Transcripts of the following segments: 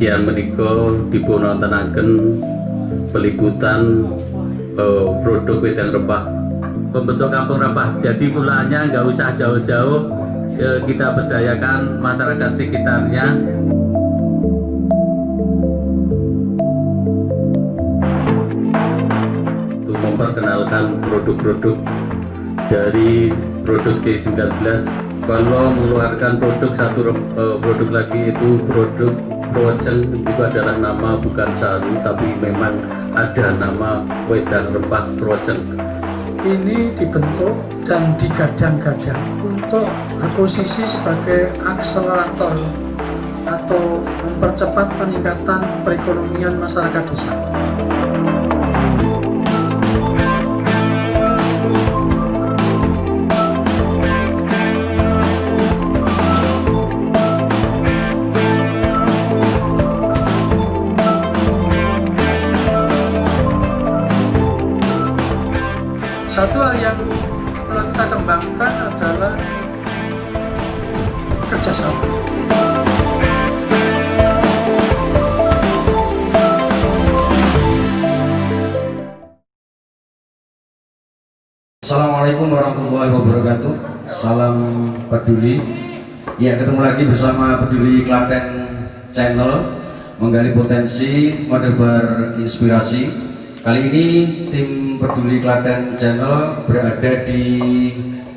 siang menika dipunwontenaken peliputan produk wedang rempah pembentuk kampung rempah. Jadi mulaannya nggak usah jauh-jauh, kita berdayakan masyarakat sekitarnya. Untuk memperkenalkan produk-produk dari produk C19. Kalau mengeluarkan produk produk lagi itu produk Prowoceng, itu adalah nama bukan saru, tapi memang ada nama wedang rempah Prowoceng. Ini dibentuk dan digadang-gadang untuk berposisi sebagai akselerator atau mempercepat peningkatan perekonomian masyarakat desa. Satu hal yang perlu kita kembangkan adalah kerjasama. Assalamualaikum warahmatullahi wabarakatuh. Salam peduli. Ya, ketemu lagi bersama Peduli Klaten Channel, menggali potensi, menebar inspirasi. Kali ini tim Peduli Klaten Channel berada di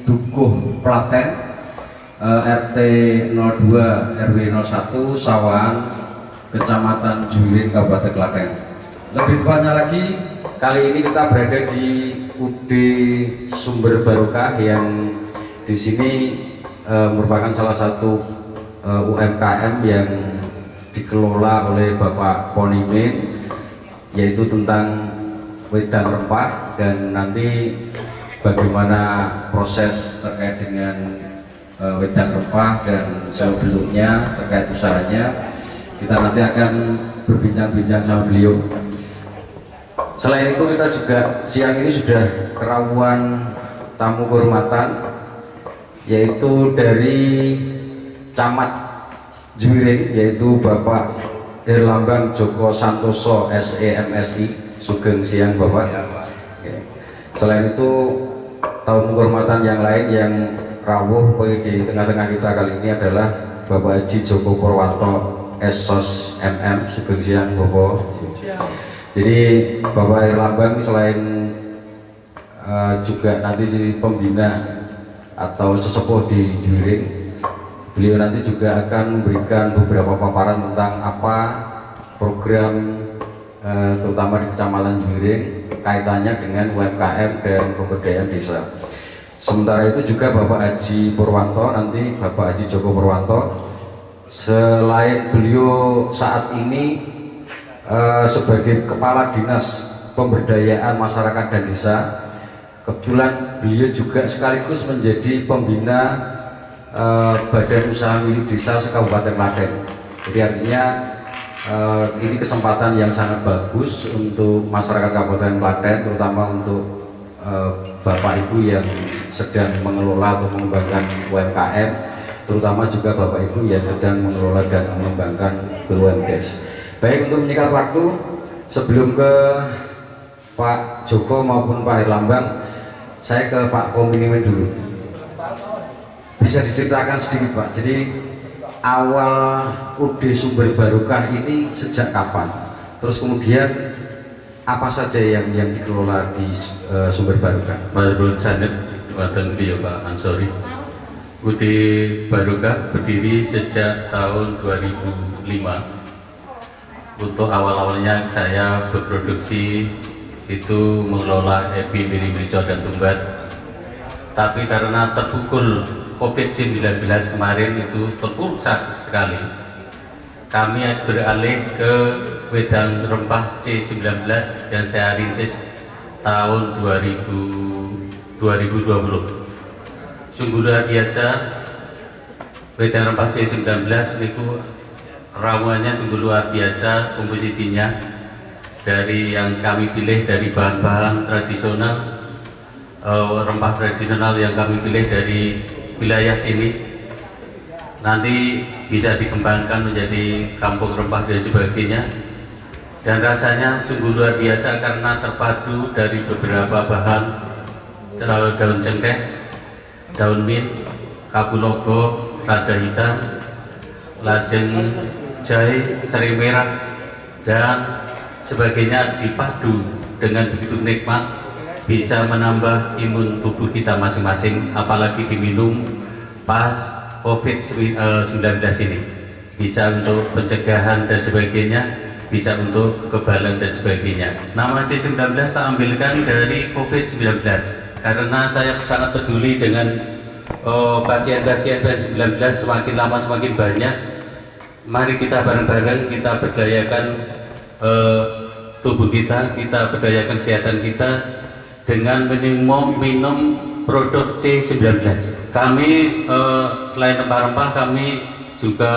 Dukuh Klaten, RT 02 RW 01 Sawan, Kecamatan Juwiring, Kabupaten Klaten. Lebih tepatnya lagi, kali ini kita berada di UD Sumber Barokah yang di sini merupakan salah satu UMKM yang dikelola oleh Bapak Ponimin, yaitu tentang wedang rempah, dan nanti bagaimana proses terkait dengan wedang rempah dan seluk-beluknya terkait usahanya, kita nanti akan berbincang-bincang sama beliau. Selain itu, kita juga siang ini sudah kerawuan tamu kehormatan, yaitu dari Camat Juwiring, yaitu Bapak Herlambang Joko Santoso SEMSI. Sugeng siang Bapak. Selain itu, tamu kehormatan yang lain yang rawuh di tengah-tengah kita kali ini adalah Bapak Haji Joko Purwanto SOS MM. Sugeng siang Bapak. Jadi Bapak Herlambang selain juga nanti di pembina atau sesepuh di Juwiring, beliau nanti juga akan memberikan beberapa paparan tentang apa program terutama di Kecamatan Juwiring kaitannya dengan UMKM dan pemberdayaan desa. Sementara itu juga Bapak Haji Purwanto, nanti Bapak Haji Joko Purwanto, selain beliau saat ini sebagai Kepala Dinas Pemberdayaan Masyarakat dan Desa, kebetulan beliau juga sekaligus menjadi pembina Badan Usaha Milik Desa se-Kabupaten Klaten. Jadi artinya ini kesempatan yang sangat bagus untuk masyarakat Kabupaten Klaten, terutama untuk Bapak Ibu yang sedang mengelola atau mengembangkan UMKM, terutama juga Bapak Ibu yang sedang mengelola dan mengembangkan BUMDes. Baik, untuk menyingkat waktu, sebelum ke Pak Joko maupun Pak Herlambang, saya ke Pak Ponimin dulu. Bisa diceritakan sedikit Pak, jadi awal UD Sumber Barokah ini sejak kapan? Terus kemudian apa saja yang dikelola di Sumber Barokah? Menurut saya Wadan Beliau Pak Ansori, UD Barokah berdiri sejak tahun 2005. Untuk awal-awalnya saya berproduksi itu mengelola ebi, miri, merica, dan tumbat. Tapi karena terpukul COVID-19 kemarin itu terpuruk sekali, kami beralih ke wedang rempah C19 yang saya rintis tahun 2020. Sungguh luar biasa, wedang rempah C19 itu ramuannya sungguh luar biasa, komposisinya dari yang kami pilih dari bahan-bahan tradisional, rempah tradisional yang kami pilih dari wilayah sini, nanti bisa dikembangkan menjadi kampung rempah dan sebagainya, dan rasanya sungguh luar biasa karena terpadu dari beberapa bahan, daun cengkeh, daun mint, kabu logo, lada hitam, lajeng jahe, serai merah, dan sebagainya dipadu dengan begitu nikmat, bisa menambah imun tubuh kita masing-masing, apalagi diminum pas COVID-19 ini, bisa untuk pencegahan dan sebagainya, bisa untuk kekebalan dan sebagainya. Nama C19 tak ambilkan dari COVID-19 karena saya sangat peduli dengan pasien-pasien COVID-19, semakin lama semakin banyak. Mari kita bareng-bareng kita berdayakan tubuh kita, kita berdayakan kesehatan kita dengan minum produk C19. Kami selain rempah-rempah, kami juga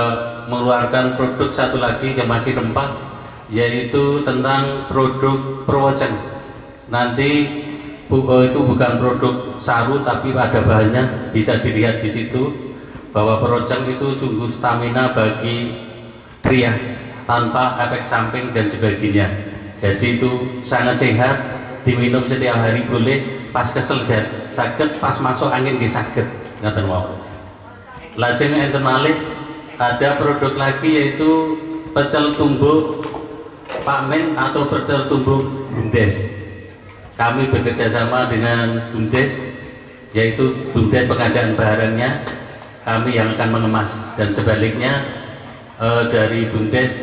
mengeluarkan produk satu lagi yang masih rempah, yaitu tentang produk Prowoceng. Nanti itu bukan produk saru tapi ada bahannya, bisa dilihat di situ bahwa Prowoceng itu sungguh stamina bagi pria tanpa efek samping dan sebagainya. Jadi itu sangat sehat, diminum setiap hari boleh, pas kesel sakit, pas masuk angin di sakit, ngaten mawon. Lajeng enten malih ada produk lagi yaitu pecel tumbuk Pak-Men atau pecel tumbuk Bumdes. Kami bekerja sama dengan Bumdes, yaitu Bumdes pengadaan barangnya, kami yang akan mengemas, dan sebaliknya dari Bumdes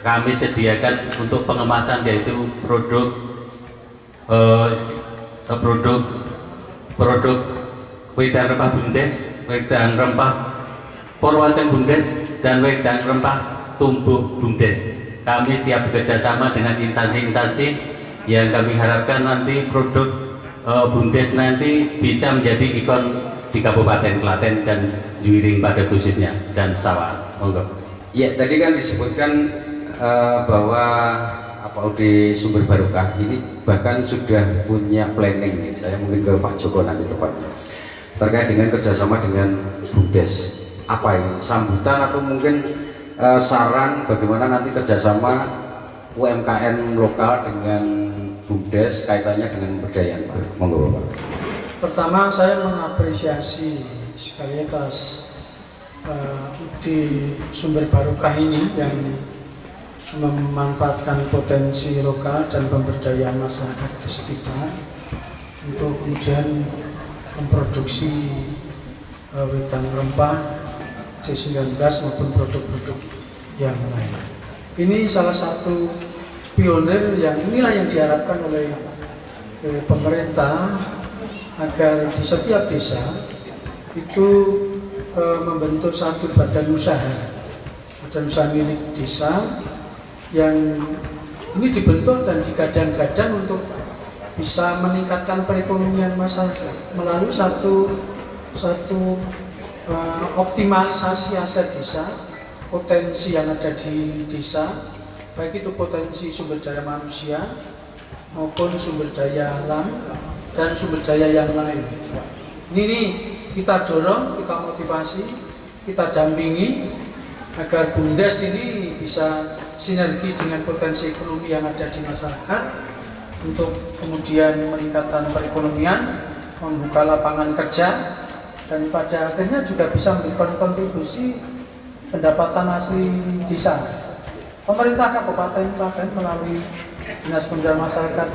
kami sediakan untuk pengemasan, yaitu produk wedang rempah Bumdes, wedang rempah Prowoceng Bumdes, dan wedang rempah tumbuk Bumdes. Kami siap bekerja sama dengan instansi-instansi yang kami harapkan nanti produk Bumdes nanti bisa menjadi ikon di Kabupaten Klaten dan Juwiring pada khususnya, dan Sawahan. Monggo. Ya, tadi kan disebutkan bahwa di Sumber Barokah ini bahkan sudah punya planning, ya. Saya mungkin ke Pak Joko nanti tepatnya terkait dengan kerjasama dengan Bumdes. Apa ini sambutan atau mungkin saran bagaimana nanti kerjasama UMKM lokal dengan Bumdes kaitannya dengan pemberdayaan, Pak? Monggo Bapak. Pertama, saya mengapresiasi sekali atas di Sumber Barokah ini yang memanfaatkan potensi lokal dan pemberdayaan masyarakat di sekitar untuk kemudian memproduksi wedang rempah C19 maupun produk-produk yang lain. Ini salah satu pionir yang inilah yang diharapkan oleh pemerintah, agar di setiap desa itu membentuk satu badan usaha milik desa yang ini dibentuk dan digadang-gadang untuk bisa meningkatkan perekonomian masyarakat melalui satu optimalisasi aset desa, potensi yang ada di desa, baik itu potensi sumber daya manusia maupun sumber daya alam dan sumber daya yang lain. Ini kita dorong, kita motivasi, kita dampingi agar Bumdes ini bisa sinergi dengan potensi ekonomi yang ada di masyarakat untuk kemudian meningkatkan perekonomian, membuka lapangan kerja, dan pada akhirnya juga bisa memberikan kontribusi pendapatan asli desa. Pemerintah Kabupaten Klaten melalui Dinas Pemberdayaan Masyarakat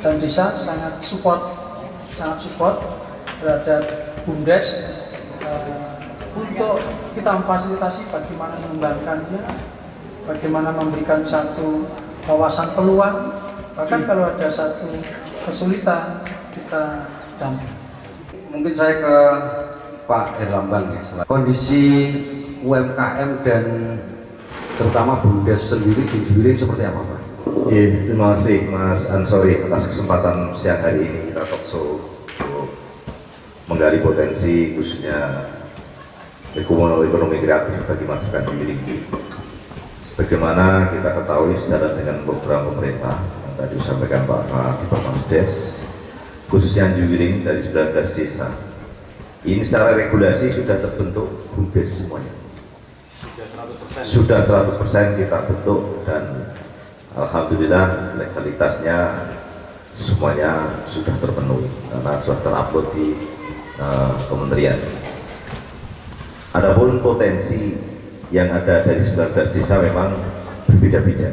dan Desa sangat support terhadap Bumdes untuk kita memfasilitasi bagaimana mengembangkannya, bagaimana memberikan satu wawasan peluang, bahkan kalau ada satu kesulitan kita dampingi. Mungkin saya ke Pak Herlambang, ya. Kondisi UMKM dan terutama Bumdes sendiri di Juwiring seperti apa, Pak? Iya, terima kasih Mas Ansori atas kesempatan siang hari ini kita talk show untuk menggali potensi khususnya ekonomi kreatif bagi masyarakat Juwiring. Sebagaimana kita ketahui secara dengan program pemerintah yang tadi disampaikan Pak Bumdes, khususnya Juwiring dari 19 desa ini secara regulasi sudah terbentuk Bumdes semuanya. sudah 100% kita bentuk dan alhamdulillah legalitasnya semuanya sudah terpenuhi karena sudah terupload di kementerian. Adapun potensi yang ada dari 19 desa memang berbeda-beda.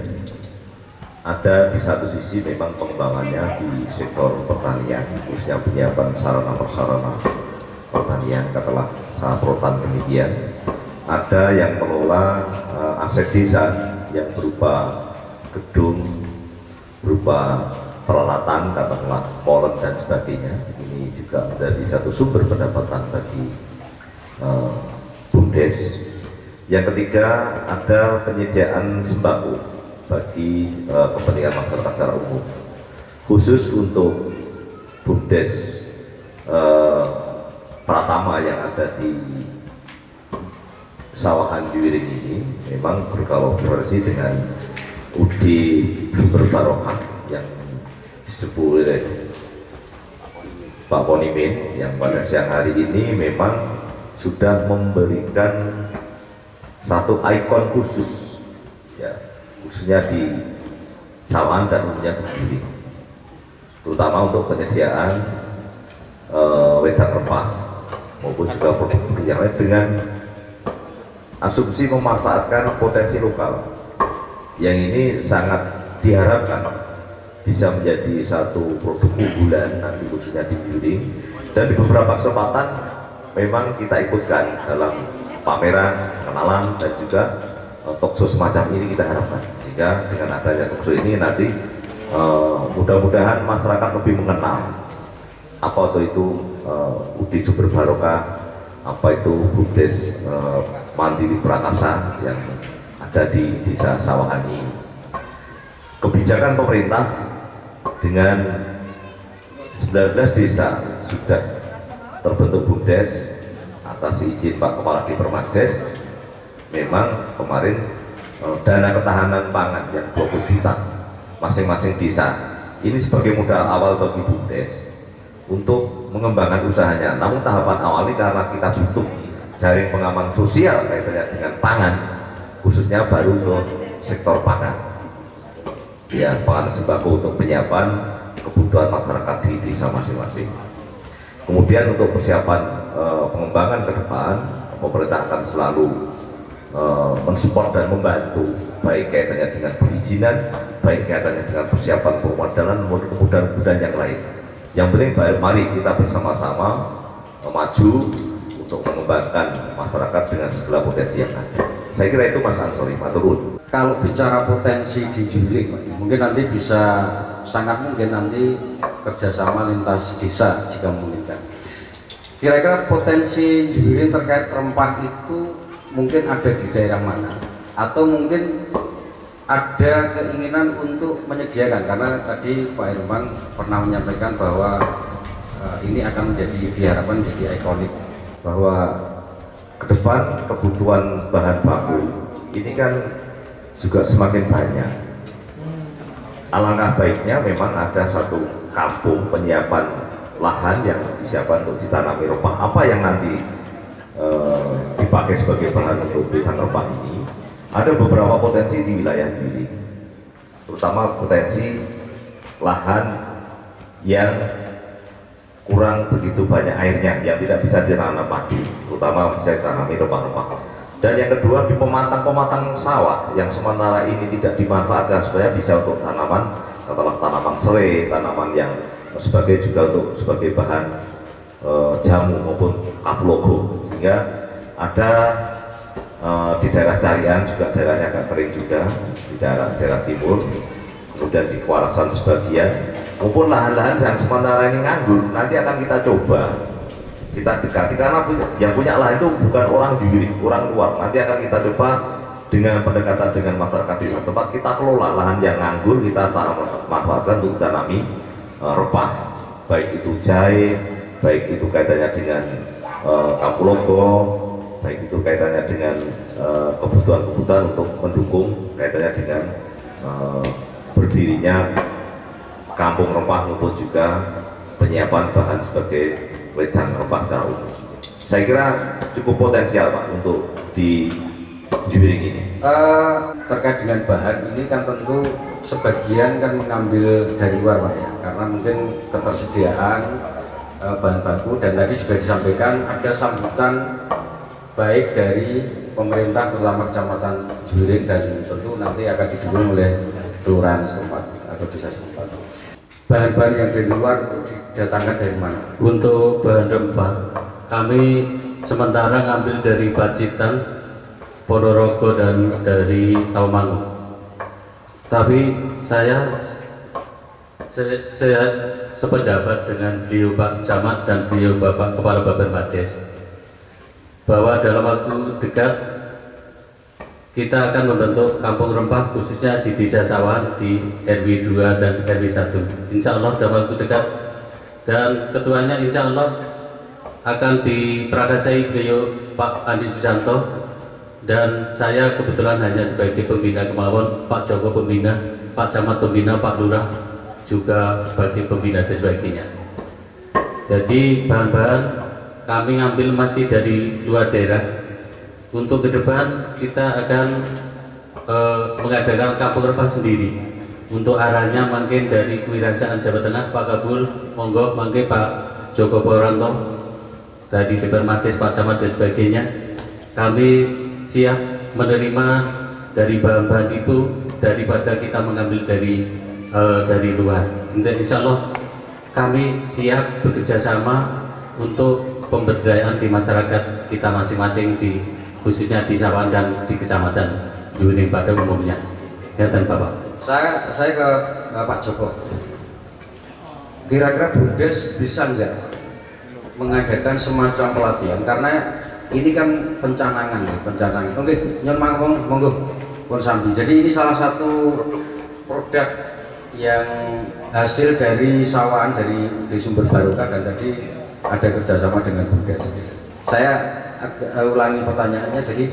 Ada di satu sisi memang pengembangannya di sektor pertanian, khususnya penyiapan sarana prasarana pertanian, katakanlah saprotan demikian. Ada yang mengelola aset desa yang berupa gedung, berupa peralatan, katakanlah molen dan sebagainya. Ini juga menjadi satu sumber pendapatan bagi BUMDes. Yang ketiga, ada penyediaan sembako bagi kepentingan masyarakat secara umum, khusus untuk BUMDes Pratama yang ada di Sawahan Juwiring ini memang berkolaborasi dengan UD Sumber Barokah yang disebut oleh Pak Ponimin, yang pada siang hari ini memang sudah memberikan satu ikon khusus, ya, khususnya di Sawahan dan umumnya di Juwiring, terutama untuk penyediaan wedang rempah maupun juga produk yang lain dengan asumsi memanfaatkan potensi lokal yang ini sangat diharapkan bisa menjadi satu produk unggulan nanti khususnya di Juwiring. Dan di beberapa kesempatan memang kita ikutkan dalam pameran, kenalan dan juga talkshow semacam ini kita harapkan, sehingga dengan adanya talkshow ini nanti mudah-mudahan masyarakat lebih mengenal apa itu UD Sumber Barokah, apa itu BUMDes Mandiri Prakasa yang ada di desa Sawahan ini. Kebijakan pemerintah dengan 19 desa sudah terbentuk BUMDes atas izin Pak Kepala Dipermades. Memang kemarin dana ketahanan pangan yang 20 juta masing-masing desa ini sebagai modal awal bagi BUMDes untuk mengembangkan usahanya. Namun tahapan awal ini karena kita butuh jaring pengaman sosial kaitannya dengan pangan, khususnya baru untuk sektor pangan, ya, pangan sembako untuk penyiapan kebutuhan masyarakat di desa masing-masing. Kemudian untuk persiapan pengembangan ke depan, pemerintah akan selalu mensupport dan membantu, baik kaitannya dengan perizinan, baik kaitannya dengan persiapan pemodal maupun kemudahan-kemudahan yang lain. Yang penting mari kita bersama-sama maju untuk mengembangkan masyarakat dengan segala potensi yang ada. Saya kira itu Mas Ansori, maturun. Kalau bicara potensi di Juwiring, mungkin nanti bisa, sangat mungkin nanti kerjasama lintas desa jika memungkinkan. Kira-kira potensi Juwiring terkait rempah itu mungkin ada di daerah mana? Atau mungkin ada keinginan untuk menyediakan, karena tadi Pak Herman pernah menyampaikan bahwa ini akan menjadi, diharapkan menjadi ikonik, Bahwa ke depan kebutuhan bahan baku ini kan juga semakin banyak. Alangkah baiknya memang ada satu kampung penyiapan lahan yang disiapkan untuk ditanami rempah apa yang nanti dipakai sebagai bahan untuk wedang rempah ini. Ada beberapa potensi di wilayah ini, terutama potensi lahan yang kurang begitu banyak airnya, yang tidak bisa ditanam padi, terutama bisa ditanami rempah-rempah. Dan yang kedua, di pematang-pematang sawah yang sementara ini tidak dimanfaatkan, sebenarnya bisa untuk tanaman, katakanlah tanaman serai, tanaman yang sebagai bahan jamu maupun kaplogo, sehingga ada di daerah Carian juga, daerahnya agak kering juga, di daerah timur, kemudian di Kuarasan sebagian, maupun lahan-lahan yang sementara ini nganggur, nanti akan kita coba, kita dekati, karena yang punya lahan itu bukan orang Juwiring, orang luar. Nanti akan kita coba dengan pendekatan dengan masyarakat di tempat, kita kelola lahan yang nganggur, kita manfaatkan untuk ditanami rempah, baik itu jahe, baik itu kaitannya dengan kapulaga, baik itu kaitannya dengan kebutuhan-kebutuhan untuk mendukung kaitannya dengan berdirinya kampung rempah maupun juga penyiapan bahan sebagai wedang rempah secara umum. Saya kira cukup potensial Pak untuk Juwiring ini? Terkait dengan bahan ini kan tentu sebagian kan mengambil dari luar Pak ya, karena mungkin ketersediaan bahan baku, dan tadi juga disampaikan ada sambutan baik dari pemerintah terutama Kecamatan Juwiring, dan tentu nanti akan didukung oleh kelurahan setempat atau desa setempat. Bahan-bahan yang dari luar itu didatangkan dari mana? Untuk bahan rempah kami sementara ngambil dari Pacitan, Ponorogo, dan dari Tawangmangu. Tapi saya sependapat dengan beliau Pak Camat dan beliau Bapak Kepala Bappenas bahwa dalam waktu dekat kita akan membentuk kampung rempah khususnya di Desa Sawan di RW 2 dan RW 1. Insya Allah dalam waktu dekat, dan ketuanya insya Allah akan diprakarsai beliau Pak Andi Susanto, dan saya kebetulan hanya sebagai pembina kemauan, Pak Joko pembina, Pak Camat pembina, Pak Lurah juga sebagai pembina dan sebagainya. Jadi bahan-bahan kami ambil masih dari luar daerah. Untuk ke depan kita akan mengadakan kampung rempah sendiri. Untuk arahnya mungkin dari Kewirausahaan Jawa Tengah, Pak Kabul, monggo, mungkin Pak Joko Poranto, dari Bappenas, Pak Camat dan sebagainya. Kami siap menerima dari bahan-bahan itu daripada kita mengambil dari luar. Insya Allah kami siap bekerja sama untuk pemberdayaan di masyarakat kita masing-masing, khususnya di Sawan dan di Kecamatan Juwiring pada umumnya. Ya, dan Bapak. Saya ke Pak Joko. Kira-kira BUMDes bisa nggak mengadakan semacam pelatihan, karena ini kan pencanangan nih, pencanangan. Oke, nyon monggo pun sambil. Jadi ini salah satu produk yang hasil dari sawan dari sumber barokah, dan tadi ada kerjasama dengan BUMDes. Saya ulangi pertanyaannya, jadi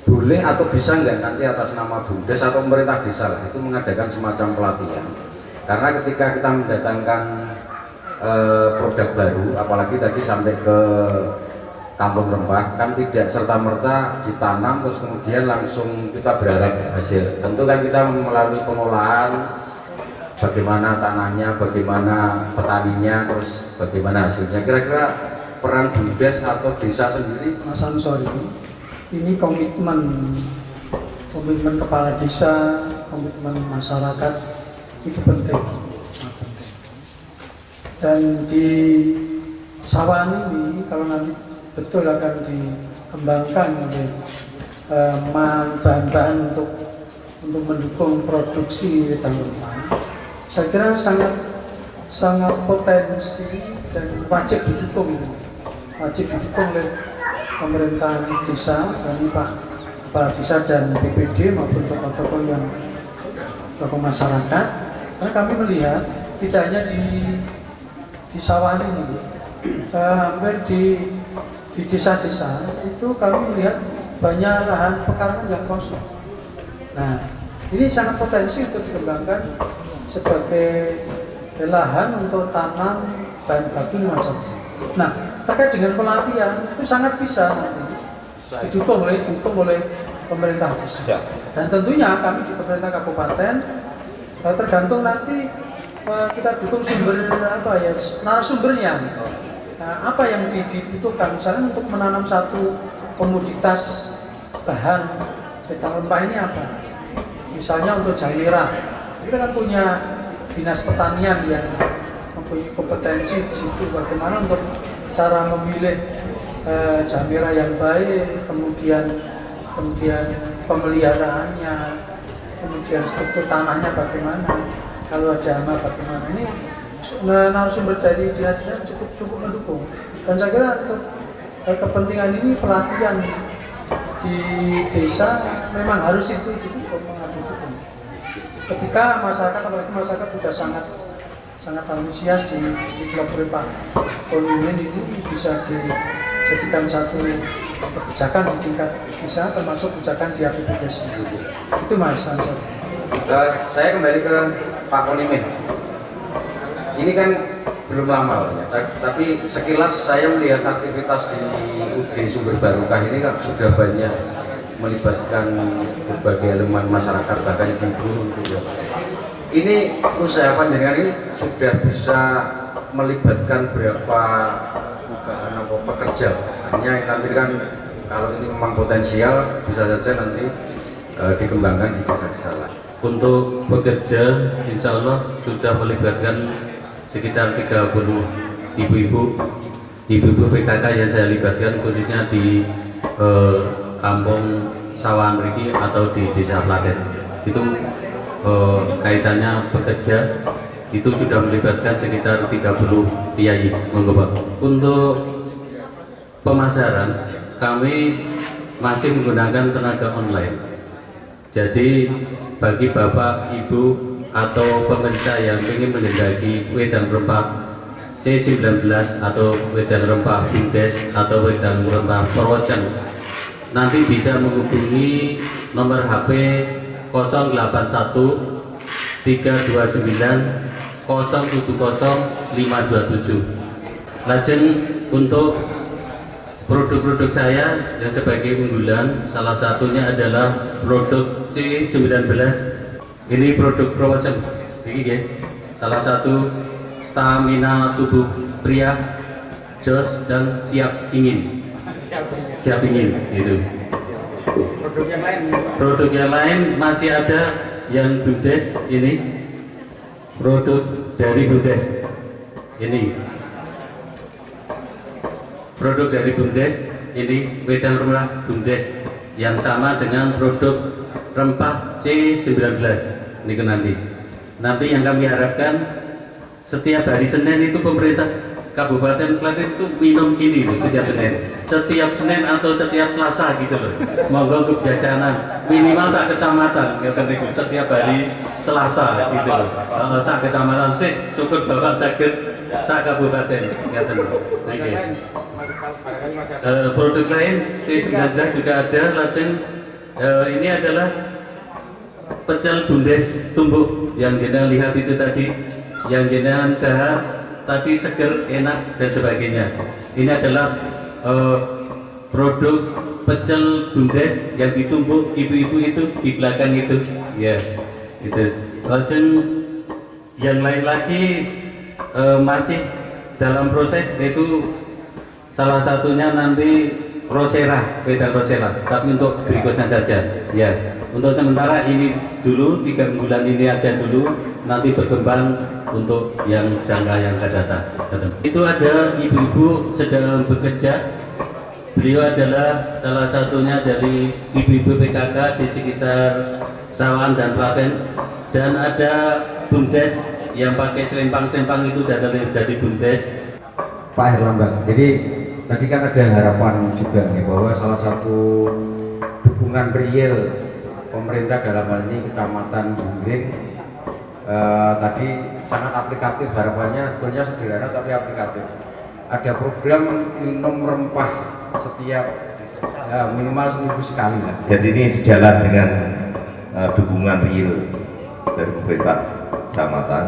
boleh atau bisa nggak nanti atas nama BUMDes atau pemerintah desa lah itu mengadakan semacam pelatihan, karena ketika kita mendatangkan produk baru, apalagi tadi sampai ke kampung rempah kan tidak serta-merta ditanam terus kemudian langsung kita berharap hasil. Tentu kan kita melalui pengolahan, bagaimana tanahnya, bagaimana petaninya, terus bagaimana hasilnya. Kira-kira peran BUMDes atau desa sendiri? Mas Ansori, ini komitmen kepala desa, komitmen masyarakat itu penting. Dan di Sawan ini kalau nanti betul akan dikembangkan oleh bahan-bahan untuk mendukung produksi wedang rempah, saya kira sangat potensi dan wajib didukung ini. Wajib didukung oleh pemerintahan desa, dari Pak Kepala Desa dan BPD maupun tokoh-tokoh yang tokoh masyarakat. Karena kami melihat tidak hanya di Sawan ini, hampir di desa-desa itu kami melihat banyak lahan pekarangan yang kosong. Nah, ini sangat potensi untuk dikembangkan sebagai lahan untuk tanam bahan baku macam. Nah, terkait dengan pelatihan itu sangat bisa nanti didukung oleh pemerintah desa. Dan tentunya kami di pemerintah kabupaten tergantung nanti kita dukung narasumbernya. Apa yang dibutuhkan, misalnya untuk menanam satu komoditas bahan wedang rempah ini apa? Misalnya untuk jahe merah, kita kan punya dinas pertanian yang mempunyai kompetensi di situ. Bagaimana untuk cara memilih jahe merah yang baik, kemudian pemeliharaannya, kemudian struktur tanahnya bagaimana, kalau ada hama bagaimana. Ini narasumber dari dinas-dinas cukup mendukung, dan saya kira untuk kepentingan ini pelatihan di desa memang harus itu didukung. Ketika apalagi masyarakat sudah sangat antusias di pelopor Pak Polumen ini bisa dijadikan satu kebijakan di tingkat desa, termasuk kebijakan di APBDes. Itu Mas Ansor. Saya kembali ke Pak Polumen. Ini kan belum lama ya, tapi sekilas saya melihat aktivitas di UD Sumber Barokah ini kan sudah banyak melibatkan berbagai elemen masyarakat, bahkan ibu gitu ya. Ini usaha panjenengan ini sudah bisa melibatkan berapa pekerja? Hanya nanti kan kalau ini memang potensial bisa saja nanti dikembangkan di desa-desa lain. Untuk bekerja, insya Allah sudah melibatkan sekitar 30 ibu-ibu PKK yang saya libatkan, khususnya di kampung Sawan Riki atau di Desa Platen. Itu kaitannya bekerja itu sudah melibatkan sekitar 30 kiai. Monggo Pak. Untuk pemasaran kami masih menggunakan tenaga online. Jadi bagi bapak, ibu atau pemirsa yang ingin menghendaki wedang rempah C19 atau wedang rempah Bumdes atau wedang rempah Perwocen, nanti bisa menghubungi nomor HP 081 329 070 527. Lajeng untuk produk-produk saya yang sebagai unggulan, salah satunya adalah produk C19. Ini produk Perwocen. Ini ya, salah satu stamina tubuh pria, jos dan siap ingin. Siap ingin itu. Produk yang lain masih ada yang Bumdes, ini produk dari Bumdes. Ini produk dari Bumdes, ini wedang rempah Bumdes yang sama dengan produk rempah C19. Ini ke nanti yang kami harapkan setiap hari Senin itu pemerintah Kabupaten Klaten itu minum ini loh, setiap Senin atau setiap Selasa gitu loh. Monggo untuk jajanan minimal sak kecamatan setiap hari Selasa gitu loh. Sak kecamatan sih syukur Bapak sakit sak kabupaten ngeten lho. Nggih. Produk lain C19 juga ada. Lajeng ini adalah pecel Bumdes tumbuh yang jenengan lihat itu tadi, yang jenengan dahar tadi, seger, enak dan sebagainya. Ini adalah produk pecel Bumdes yang ditumbuk ibu-ibu itu di belakang itu, ya itu. Lajeng yang lain lagi masih dalam proses, yaitu salah satunya nanti Rosera, wedang Rosera, tapi untuk berikutnya saja ya. Untuk sementara ini dulu, 3 bulan ini aja dulu, nanti berkembang untuk yang jangka yang akan datang. Itu ada ibu-ibu sedang bekerja. Beliau adalah salah satunya dari ibu-ibu PKK di sekitar Sawan dan Klaten, dan ada Bumdes yang pakai selempang-selempang itu dari Bumdes. Pak Herlambang, jadi tadi kan ada harapan juga nih bahwa salah satu dukungan real pemerintah dalam hal ini Kecamatan Juring tadi sangat aplikatif, harapannya sebenarnya sederhana tapi aplikatif. Ada program minum rempah setiap minimal seminggu sekali lah. Jadi ini sejalan dengan dukungan real dari pemerintah kecamatan,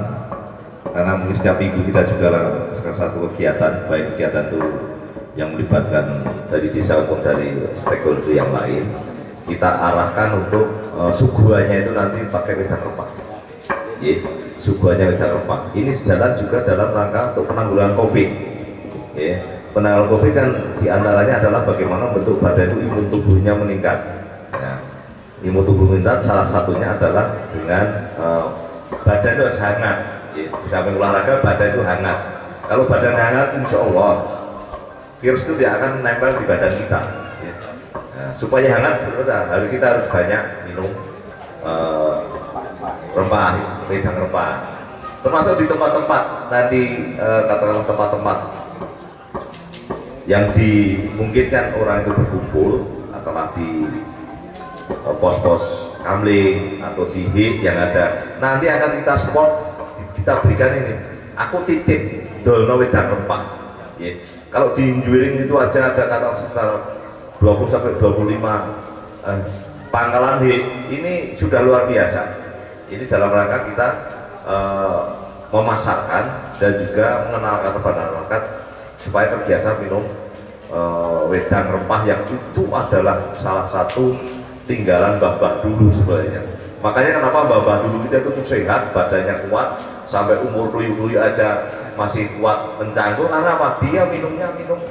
karena mungkin setiap minggu kita juga lakukan satu kegiatan, baik kegiatan itu yang melibatkan dari desa maupun dari stakeholder yang lain. Kita arahkan untuk suguhannya itu nanti pakai wedang rempah. Suguhannya wedang rempah. Ini sejalan juga dalam rangka untuk penanggulangan COVID. Penanggulangan COVID kan diantaranya adalah bagaimana bentuk badan itu imun tubuhnya meningkat. Nah, imun tubuh meningkat salah satunya adalah dengan badan itu harus hangat. Di samping olahraga, badan itu hangat. Kalau badan hangat, insya Allah virus itu tidak akan nempel di badan kita. Supaya hangat, kita harus banyak minum rempah, wedang rempah. Termasuk di tempat-tempat tadi, katakanlah tempat-tempat yang dimungkinkan orang itu berkumpul, atau di pos-pos kamling atau di hit yang ada. Nanti akan kita support, kita berikan ini. Aku titip dolno wedang rempah. Kalau di Juring itu aja ada kata sekitar 20 sampai 25 pangkalan hit. Ini sudah luar biasa. Ini dalam rangka kita memasarkan dan juga mengenalkan kepada masyarakat supaya terbiasa minum wedang rempah yang itu adalah salah satu tinggalan mbah-mbah dulu sebenarnya. Makanya kenapa mbah-mbah dulu kita itu sehat, badannya kuat, sampai umur tuyuk-tuyuk aja masih kuat mencangkul, karena apa? Dia minum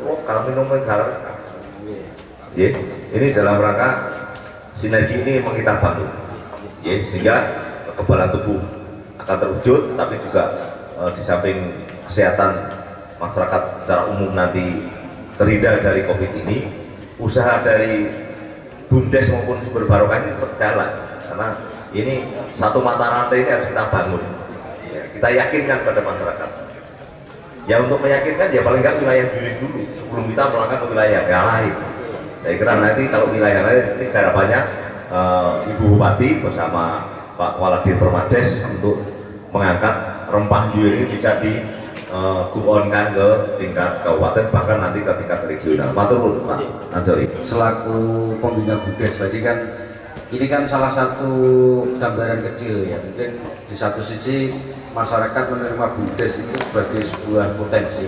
lokal, minum legal. Ya, ini dalam rangka sinergi ini memang kita bantu. Ya, sehingga kekebalan tubuh akan terwujud, tapi juga di samping kesehatan masyarakat secara umum nanti terhindar dari COVID ini, usaha dari BUMDes maupun sumber barokah ini tetap jalan, karena ini satu mata rantai ini harus kita bangun. Ya, kita yakinkan pada masyarakat. Ya untuk meyakinkan ya paling nggak wilayah Jurik dulu sebelum kita melangkah ke wilayah yang lain. Saya kira nanti kalau wilayah lain ini harapannya Ibu Bupati bersama Pak Kepala Permades untuk mengangkat rempah Jurik ini bisa di guonkan ke tingkat kabupaten, bahkan nanti ke tingkat regional. Matur nuwun Pak Ansori. Selaku pembina BUMDes tadi kan, ini kan salah satu gambaran kecil ya. Mungkin di satu sisi masyarakat menerima BUMDes itu sebagai sebuah potensi,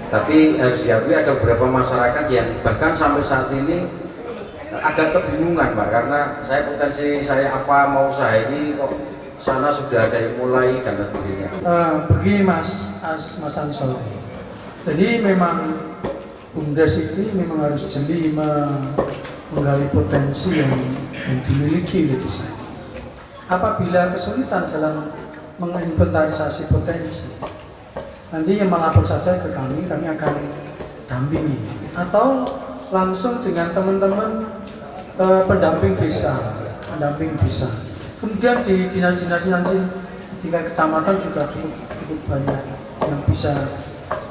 tapi harus diakui ada beberapa masyarakat yang bahkan sampai saat ini agak kebingungan Pak, karena saya potensi saya apa mau usaha ini kok sana sudah ada yang mulai dan sebagainya. Begini Mas Ansori, jadi memang BUMDes ini memang harus jeli menggali potensi yang dimiliki oleh desa. Apabila kesulitan dalam menginventarisasi potensi, nanti yang melapor saja ke kami akan dampingi, atau langsung dengan teman-teman pendamping desa. Kemudian di dinas-dinas nanti tingkat kecamatan juga cukup banyak yang bisa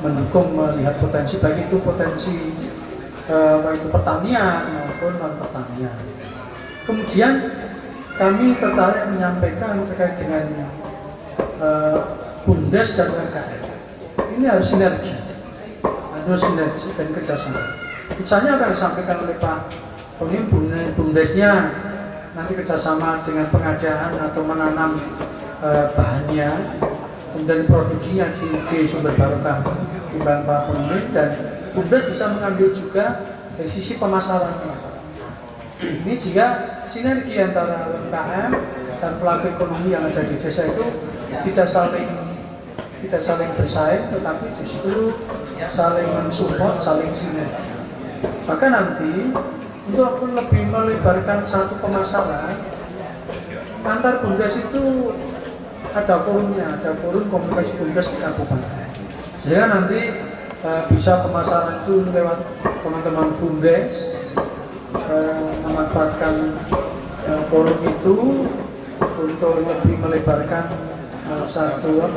mendukung melihat potensi, baik itu potensi baik itu pertanian maupun non pertanian. Kemudian kami tertarik menyampaikan terkait dengan BUMDes dan UMKM. Ini harus sinergi dan kerjasama. Misalnya akan disampaikan oleh Pak Konim, BUMDesnya nanti kerjasama dengan pengadaan atau menanam bahannya, kemudian produksinya di sumber barokah timbang Pak Konim, dan BUMDes bisa mengambil juga dari sisi pemasarannya. Ini jika sinergi antara UMKM dan pelaku ekonomi yang ada di desa itu tidak saling bersaing, tetapi justru saling mensupport, saling sinergi. Maka nanti untuk lebih melebarkan satu pemasaran, antar BUMDes itu ada forumnya, ada forum komunikasi BUMDes di kabupaten. Sehingga nanti bisa pemasaran itu lewat teman-teman BUMDes, memanfaatkan forum itu untuk lebih melebarkan satu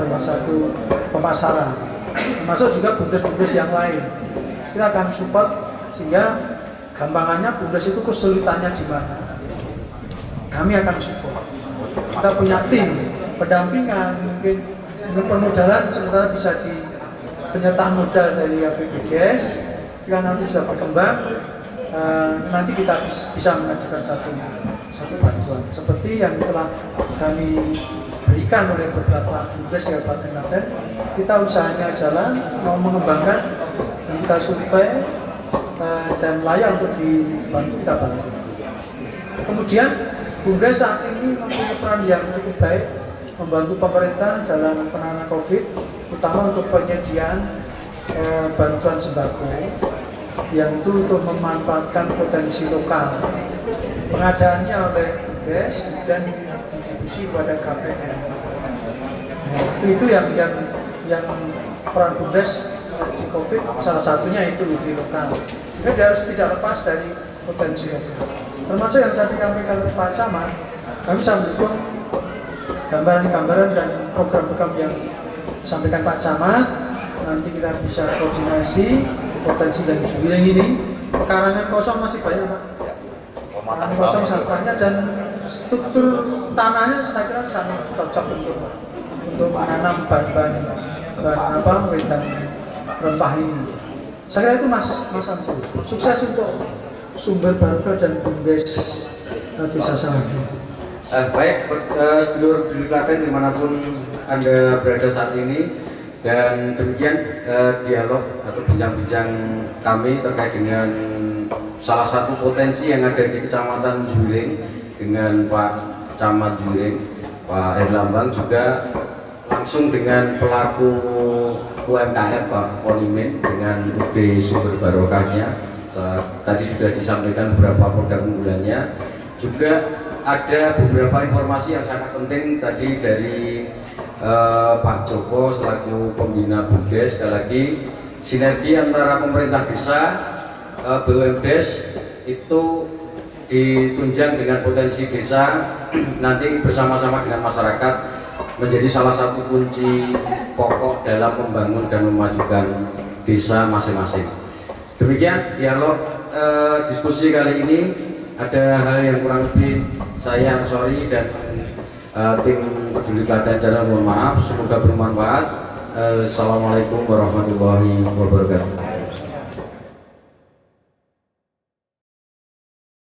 pemasaran, termasuk juga BUMDes yang lain. Kita akan support sehingga gampangannya BUMDes itu kesulitannya di mana, kami akan support. Kita punya tim pendampingan, mungkin permodalan sementara bisa di penyertaan modal dari APBDes. Jika nanti sudah berkembang, nanti kita bisa mengajukan satu bantuan seperti yang telah kami berikan oleh beberapa BUMDes di Kabupaten Klaten. Kita usahanya jalan, mau mengembangkan, dan kita survei dan layak untuk dibantu, kita bantu. Kemudian BUMDes saat ini mempunyai peran yang cukup baik membantu pemerintah dalam penanganan COVID, utama untuk penyediaan bantuan sembako yang itu untuk memanfaatkan potensi lokal. Pengadaannya oleh BUMDes dan distribusi kepada KPM. Itu yang peran BUMDes di COVID, salah satunya itu di lokal. Jadi dia harus tidak lepas dari potensi lokal. Termasuk yang tadi kami katakan Pak Camat, kami bisa mendukung gambaran-gambaran dan program-program yang disampaikan Pak Camat. Nanti kita bisa koordinasi potensi dan Juwiring ini. Pekarangan kosong masih banyak Pak. Pekarangan kosong sangat banyak, dan struktur tanahnya saya kira sangat cocok untuk menanam bahan rempah ini. Saya kira itu Mas Ansori. Sukses untuk sumber barokah dan BUMDes Desa Sawangan. Baik, sedulur di Klaten dimanapun Anda berada saat ini, dan demikian dialog atau bincang-bincang kami terkait dengan salah satu potensi yang ada di Kecamatan Juring dengan Pak Camat Juring, Pak Erlambang, juga langsung dengan pelaku UMKM Pak Ponimin dengan UD Sumber Barokahnya. Tadi sudah disampaikan beberapa produk unggulannya. Juga ada beberapa informasi yang sangat penting tadi dari Pak Joko selaku pembina BUMDes. Sekali lagi, sinergi antara pemerintah desa, BUMDes itu ditunjang dengan potensi desa, nanti bersama-sama dengan masyarakat menjadi salah satu kunci pokok dalam membangun dan memajukan desa masing-masing. Demikian dialog diskusi kali ini. Ada hal yang kurang lebih saya sorry dan tim Peduli Klaten Channel mohon maaf. Semoga bermanfaat. Assalamualaikum warahmatullahi wabarakatuh.